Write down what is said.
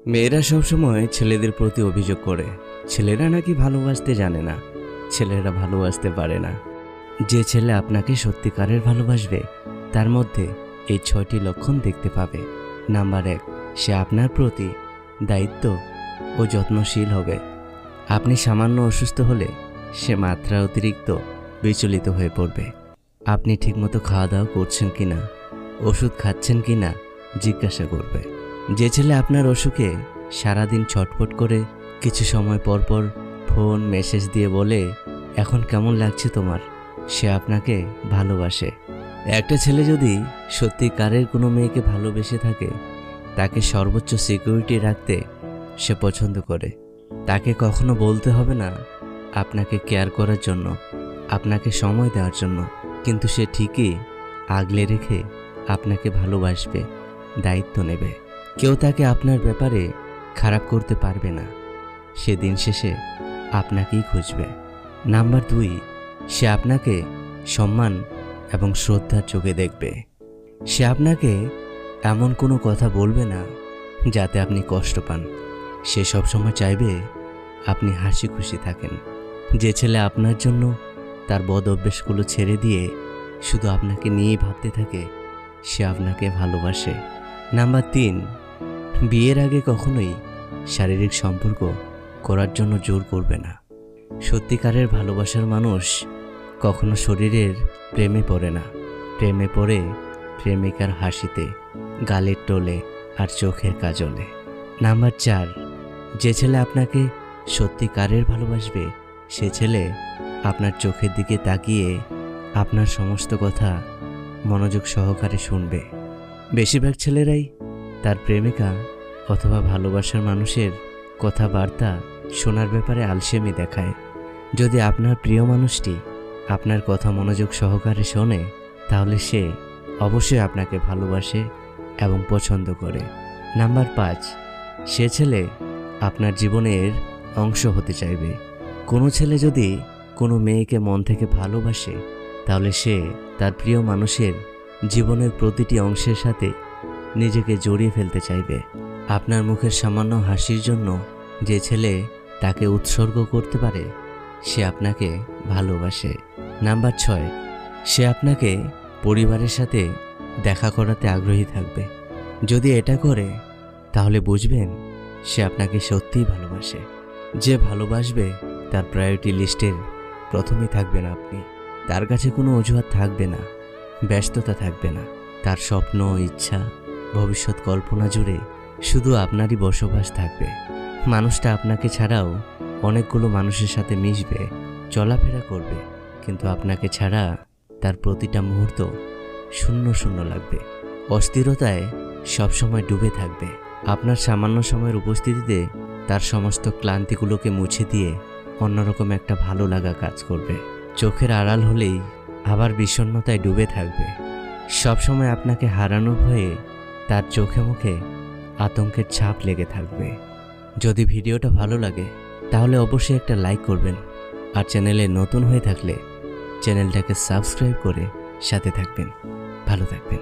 মেয়েরা সবসময় ছেলেদের প্রতি অভিযোগ করে ছেলেরা নাকি ভালোবাসতে জানে না, ছেলেরা ভালোবাসতে পারে না। যে ছেলে আপনাকে সত্যিকারের ভালোবাসবে তার মধ্যে এই 6টি লক্ষণ দেখতে পাবে। নাম্বার 1, সে আপনার প্রতি দায়িত্ব ও যত্নশীল হবে। আপনি সামান্য অসুস্থ হলে সে মাত্রা অতিরিক্ত বিচলিত হয়ে পড়বে। আপনি ঠিকমতো খাওয়া দাওয়া করছেন কিনা, ওষুধ খাচ্ছেন কিনা জিজ্ঞাসা করবে। যে ছেলে আপনার অসুখে সারাদিন ছটফট করে কিছু সময় পর পর ফোন মেসেজ দিয়ে বলে এখন কেমন লাগছে তোমার, সে আপনাকে ভালোবাসে। একটা ছেলে যদি সত্যিকারের কোনো মেয়েকে ভালোবেসে থাকে তাকে সর্বোচ্চ সিকিউরিটি রাখতে সে পছন্দ করে। তাকে কখনো বলতে হবে না আপনাকে কেয়ার করার জন্য, আপনাকে সময় দেওয়ার জন্য, কিন্তু সে ঠিকই আগলে রেখে আপনাকে ভালোবাসবে, দায়িত্ব নেবে। কেউ তাকে আপনার ব্যাপারে খারাপ করতে পারবে না। সে দিন শেষে আপনাকেই খুঁজবে। নাম্বার 2, সে আপনাকে সম্মান এবং শ্রদ্ধার চোখে দেখবে। সে আপনাকে এমন কোনো কথা বলবে না যাতে আপনি কষ্ট পান। সে সবসময় চাইবে আপনি হাসি খুশি থাকেন। যে ছেলে আপনার জন্য তার বদ অভ্যাসগুলো ছেড়ে দিয়ে শুধু আপনাকে নিয়েই ভাবতে থাকে সে আপনাকে ভালোবাসে। নাম্বার 3, বিয়ের আগে কখনোই শারীরিক সম্পর্ক করার জন্য জোর করবে না। সত্যিকারের ভালোবাসার মানুষ কখনো শরীরের প্রেমে পড়ে না, প্রেমে পড়ে প্রেমিকার হাসিতে, গালের টোলে আর চোখের কাজলে। নাম্বার 4, যে ছেলে আপনাকে সত্যিকারের ভালোবাসবে সে ছেলে আপনার চোখের দিকে তাকিয়ে আপনার সমস্ত কথা মনোযোগ সহকারে শুনবে। বেশিরভাগ ছেলেরাই তার প্রেমিকা অথবা ভালোবাসার মানুষের কথাবার্তা শোনার ব্যাপারে আলসেমি দেখায়। যদি আপনার প্রিয় মানুষটি আপনার কথা মনোযোগ সহকারে শোনে তাহলে সে অবশ্যই আপনাকে ভালোবাসে এবং পছন্দ করে। নাম্বার 5, সে ছেলে আপনার জীবনের অংশ হতে চাইবে। কোনো ছেলে যদি কোনো মেয়েকে মন থেকে ভালোবাসে তাহলে সে তার প্রিয় মানুষের জীবনের প্রতিটি অংশের সাথে নিজেকে জড়িয়ে ফেলতে চাইবে। আপনার মুখের সামান্য হাসির জন্য যে ছেলে তাকে উৎসর্গ করতে পারে সে আপনাকে ভালোবাসে। নাম্বার 6, সে আপনাকে পরিবারের সাথে দেখা করাতে আগ্রহী থাকবে। যদি এটা করে তাহলে বুঝবেন সে আপনাকে সত্যিই ভালোবাসে। যে ভালোবাসবে তার প্রায়োরিটি লিস্টের প্রথমেই থাকবেন আপনি। তার কাছে কোনো অজুহাত থাকবে না, ব্যস্ততা থাকবে না। তার স্বপ্ন, ইচ্ছা, ভবিষ্যৎ কল্পনা জুড়ে শুধু আপনারই বসবাস থাকবে। মানুষটা আপনাকে ছাড়াও অনেকগুলো মানুষের সাথে মিশবে, চলাফেরা করবে, কিন্তু আপনাকে ছাড়া তার প্রতিটা মুহূর্ত শূন্য শূন্য লাগবে। অস্থিরতায় সবসময় ডুবে থাকবে। আপনার সামান্য সময়ের উপস্থিতিতে তার সমস্ত ক্লান্তিগুলোকে মুছে দিয়ে অন্যরকম একটা ভালো লাগা কাজ করবে। চোখের আড়াল হলেই আবার বিষণ্ণতায় ডুবে থাকবে। সবসময় আপনাকে হারানোর ভয়ে তার চোখে মুখে আতঙ্কের ছাপ লেগে থাকবে। যদি ভিডিওটা ভালো লাগে তাহলে অবশ্যই একটা লাইক করবেন, আর চ্যানেলে নতুন হয়ে থাকলে চ্যানেলটাকে সাবস্ক্রাইব করে সাথে থাকবেন। ভালো থাকবেন।